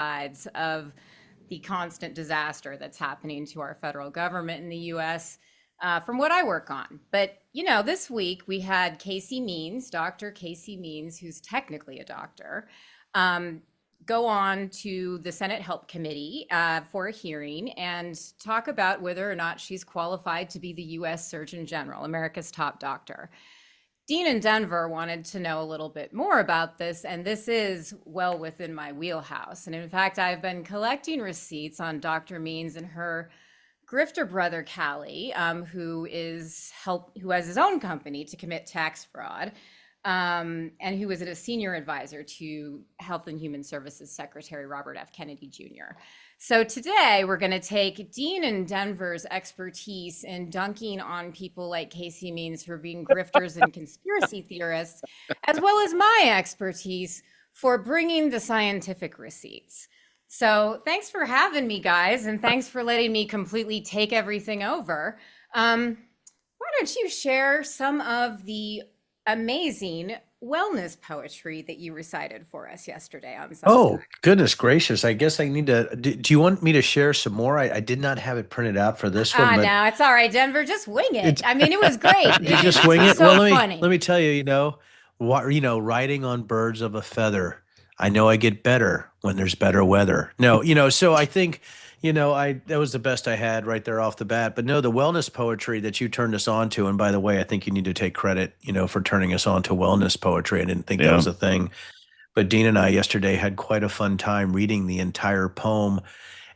sides of the constant disaster that's happening to our federal government in the US from what I work on. But, this week we had Casey Means, Dr. Casey Means, who's technically a doctor, go on to the Senate Help Committee for a hearing and talk about whether or not she's qualified to be the US Surgeon General, America's top doctor. Dean in Denver wanted to know a little bit more about this, and this is well within my wheelhouse. And in fact, I've been collecting receipts on Dr. Means and her grifter brother, Callie, who has his own company to commit tax fraud, and who was a senior advisor to Health and Human Services Secretary Robert F. Kennedy Jr. So today we're going to take Dean and Denver's expertise in dunking on people like Casey Means for being grifters and conspiracy theorists, as well as my expertise for bringing the scientific receipts. So thanks for having me, guys, and thanks for letting me completely take everything over. Why don't you share some of the amazing wellness poetry that you recited for us yesterday on Substack? Oh, goodness gracious. I guess I need to. Do you want me to share some more? I did not have it printed out for this one, but No, it's all right, Denver. Just wing it. it's I mean, it was great. you just wing it. So Well, funny. let me tell you, riding on birds of a feather. I know I get better when there's better weather. No, so I think, that was the best I had right there off the bat. But no, the wellness poetry that you turned us on to, and by the way, I think you need to take credit, for turning us on to wellness poetry. I didn't think that Yeah. was a thing. But Dean and I yesterday had quite a fun time reading the entire poem.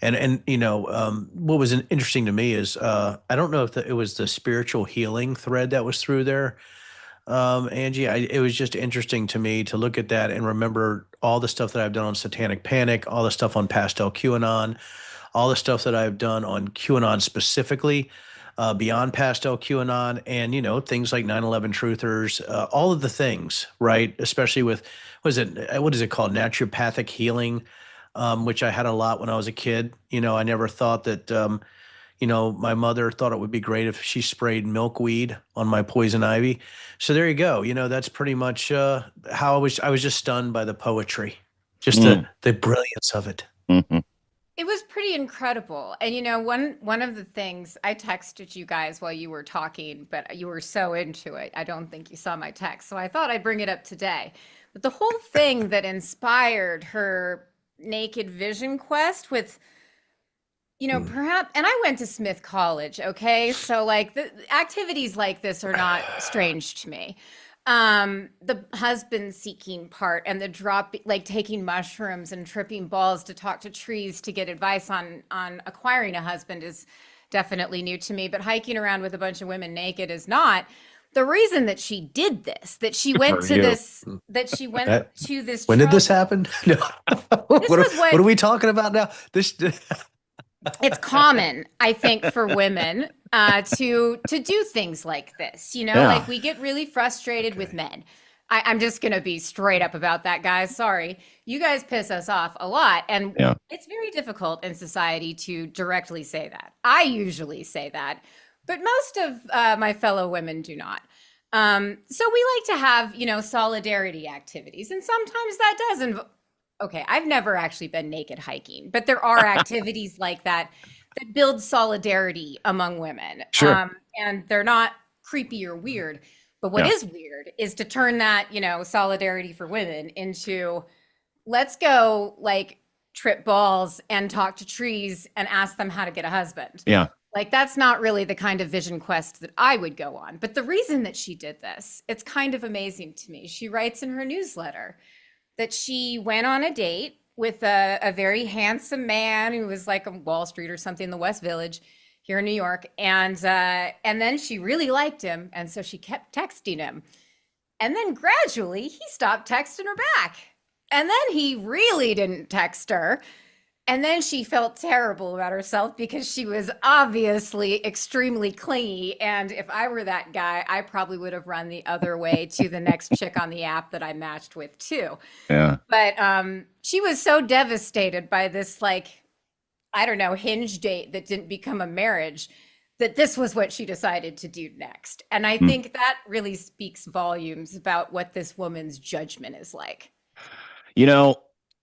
And what was interesting to me is I don't know if it was the spiritual healing thread that was through there, Angie. It was just interesting to me to look at that and remember all the stuff that I've done on Satanic Panic, all the stuff on Pastel QAnon, all the stuff that I've done on QAnon specifically, beyond Pastel QAnon, and things like 9/11 truthers, all of the things, right? Especially with what is it called, naturopathic healing, which I had a lot when I was a kid. I never thought that. My mother thought it would be great if she sprayed milkweed on my poison ivy. So there you go. That's pretty much how I was. I was just stunned by the poetry, just the brilliance of it. Mm-hmm. It was pretty incredible. And one of the things I texted you guys while you were talking, but you were so into it, I don't think you saw my text. So I thought I'd bring it up today. But the whole thing that inspired her naked vision quest with, perhaps, and I went to Smith College, okay? So like the activities like this are not strange to me. The husband seeking part and the drop, like taking mushrooms and tripping balls to talk to trees to get advice on acquiring a husband is definitely new to me, but hiking around with a bunch of women naked is not. The reason that she did this, that she went For to you. this, that she went That to this when did this trouble. happen? No. This was What are we talking about now? This. It's common, I think, for women to do things like this. Yeah. Like we get really frustrated with men. I'm just going to be straight up about that, guys. Sorry. You guys piss us off a lot. And Yeah. it's very difficult in society to directly say that. I usually say that, but most of my fellow women do not. So we like to have, solidarity activities. And sometimes that does involve. Okay, I've never actually been naked hiking, but there are activities like that that build solidarity among women. Sure. And they're not creepy or weird. But what Yeah. is weird is to turn that, solidarity for women into let's go like trip balls and talk to trees and ask them how to get a husband. Yeah. Like that's not really the kind of vision quest that I would go on. But the reason that she did this, it's kind of amazing to me. She writes in her newsletter that she went on a date with a very handsome man who was like on Wall Street or something in the West Village here in New York. And then she really liked him. And so she kept texting him. And then gradually he stopped texting her back. And then he really didn't text her. And then she felt terrible about herself because she was obviously extremely clingy. And if I were that guy, I probably would have run the other way to the next chick on the app that I matched with too. Yeah. But she was so devastated by this, like, I don't know, hinge date that didn't become a marriage, that this was what she decided to do next. And I think that really speaks volumes about what this woman's judgment is like.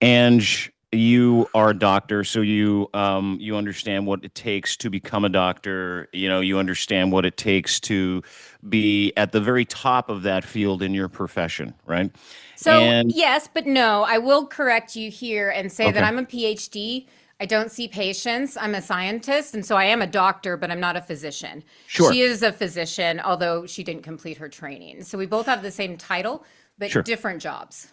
Ange, you are a doctor, so you understand what it takes to become a doctor. You understand what it takes to be at the very top of that field in your profession, right? So, And yes, but no, I will correct you here and say that okay, I'm a PhD. I don't see patients. I'm a scientist. And so I am a doctor, but I'm not a physician. sure, She is a physician, although she didn't complete her training. So we both have the same title, but sure. different jobs.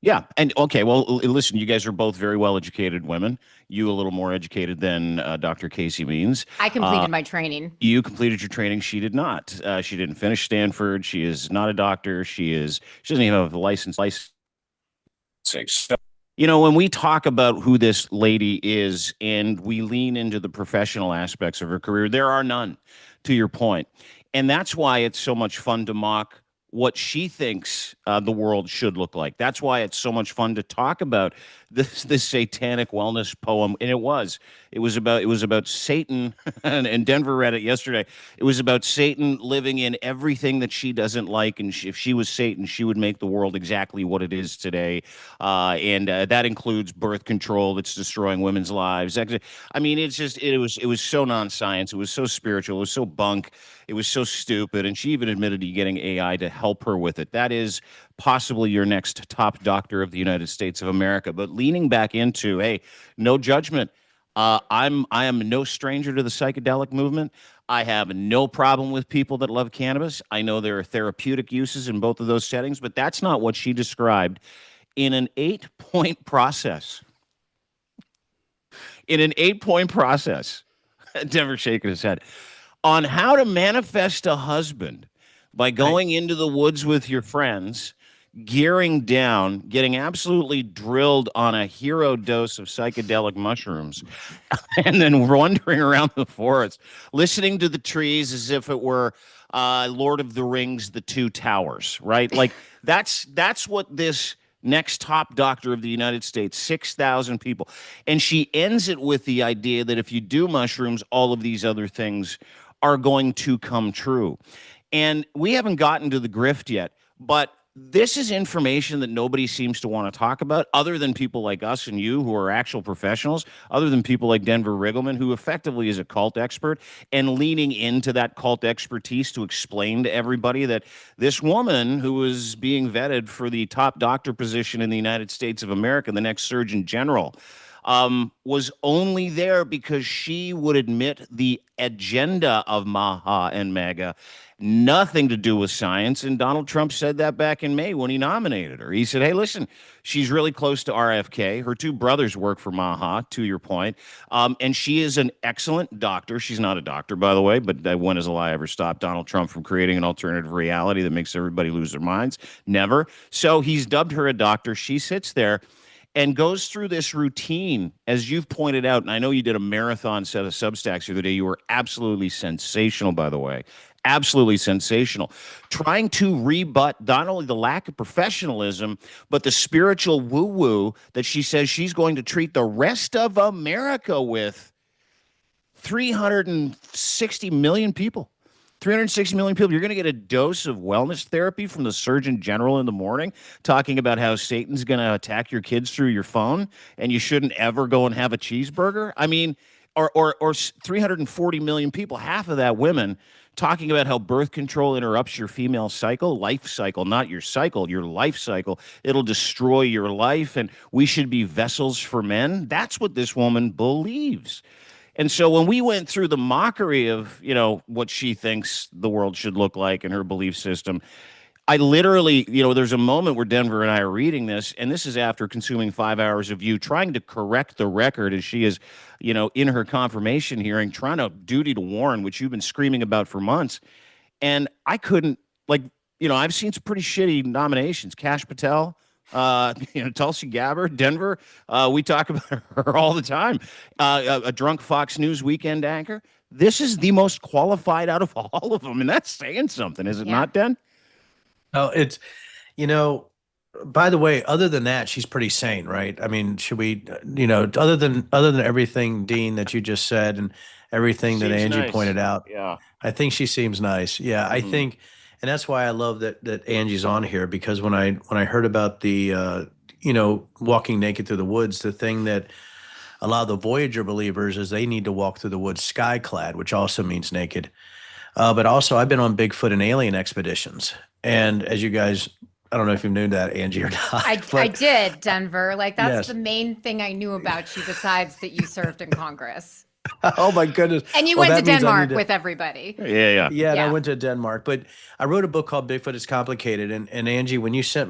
Yeah, and okay, well, listen, you guys are both very well educated women. You a little more educated than Dr. Casey Means. I Uh, completed my training. you completed your training. She did not. She didn't finish Stanford. She is not a doctor. She doesn't even have a license. So, when we talk about who this lady is and we lean into the professional aspects of her career, there are none, to your point. And that's why it's so much fun to mock what she thinks the world should look like. That's why it's so much fun to talk about this satanic wellness poem. And it was about Satan, and Denver read it yesterday. It was about Satan living in everything that she doesn't like, and if she was Satan, she would make the world exactly what it is today. And that includes birth control that's destroying women's lives. I mean, it was so non-science. It was so spiritual. It was so bunk. It was so stupid. And she even admitted to getting AI to help her with it. That is possibly your next top doctor of the United States of America. But leaning back into, hey, no judgment. I am no stranger to the psychedelic movement. I have no problem with people that love cannabis. I know there are therapeutic uses in both of those settings, but that's not what she described in an 8-point process. In an 8-point process, Denver shaking his head on how to manifest a husband by I going into the woods with your friends, gearing down, getting absolutely drilled on a hero dose of psychedelic mushrooms, and then wandering around the forest, listening to the trees as if it were Lord of the Rings, The Two Towers, right? Like that's what this next top doctor of the United States, 6,000 people. And she ends it with the idea that if you do mushrooms, all of these other things are going to come true. And we haven't gotten to the grift yet, but this is information that nobody seems to want to talk about other than people like us and you who are actual professionals, other than people like Denver Riggleman, who effectively is a cult expert and leaning into that cult expertise to explain to everybody that this woman who was being vetted for the top doctor position in the United States of America, the next Surgeon General, was only there because she would admit the agenda of MAHA and MAGA, nothing to do with science. And Donald Trump said that back in May when he nominated her. He said, hey, listen, she's really close to RFK. Her two brothers work for MAHA, to your point. And she is an excellent doctor. She's not a doctor, by the way, but when has a lie ever stopped Donald Trump from creating an alternative reality that makes everybody lose their minds? Never. So he's dubbed her a doctor. She sits there and goes through this routine, as you've pointed out. And I know you did a marathon set of Substacks the other day. You were absolutely sensational, by the way. Absolutely sensational. Trying to rebut not only the lack of professionalism, but the spiritual woo woo that she says she's going to treat the rest of America with. 360 million people. 360 million people. You're going to get a dose of wellness therapy from the Surgeon General in the morning, talking about how Satan's going to attack your kids through your phone, and you shouldn't ever go and have a cheeseburger. I mean, or 340 million people, half of that women, talking about how birth control interrupts your female cycle, life cycle, not your cycle, your life cycle. It'll destroy your life, and we should be vessels for men. That's what this woman believes. And so when we went through the mockery of, what she thinks the world should look like and her belief system, I literally, there's a moment where Denver and I are reading this, and this is after consuming 5 hours of you trying to correct the record as she is, in her confirmation hearing, trying to duty to warn, which you've been screaming about for months. And I couldn't, like, I've seen some pretty shitty nominations. Kash Patel, Tulsi Gabbard, Denver. We talk about her all the time. A drunk Fox News weekend anchor. This is the most qualified out of all of them, and that's saying something, is it Yeah. not, Den? Oh, you know, by the way, other than that, she's pretty sane, right? I mean, should we, other than everything, Dean, that you just said and She everything that seems Angie nice. pointed out, Yeah. I think she seems nice. Yeah, I Hmm. think, and that's why I love that Angie's on here because when I heard about the walking naked through the woods. The thing that a lot of the Voyager believers is they need to walk through the woods sky-clad, which also means naked. But also, I've been on Bigfoot and alien expeditions. And as you guys, I don't know if you knew that, Angie, or not. I did, Denver. Like, that's Yes. the main thing I knew about you besides that you served in Congress. Oh, my goodness. And you Well, went to that means I need Denmark to- with everybody. Yeah, yeah. Yeah, and I Yeah. went to Denmark. But I wrote a book called Bigfoot is Complicated. And Angie, when you sent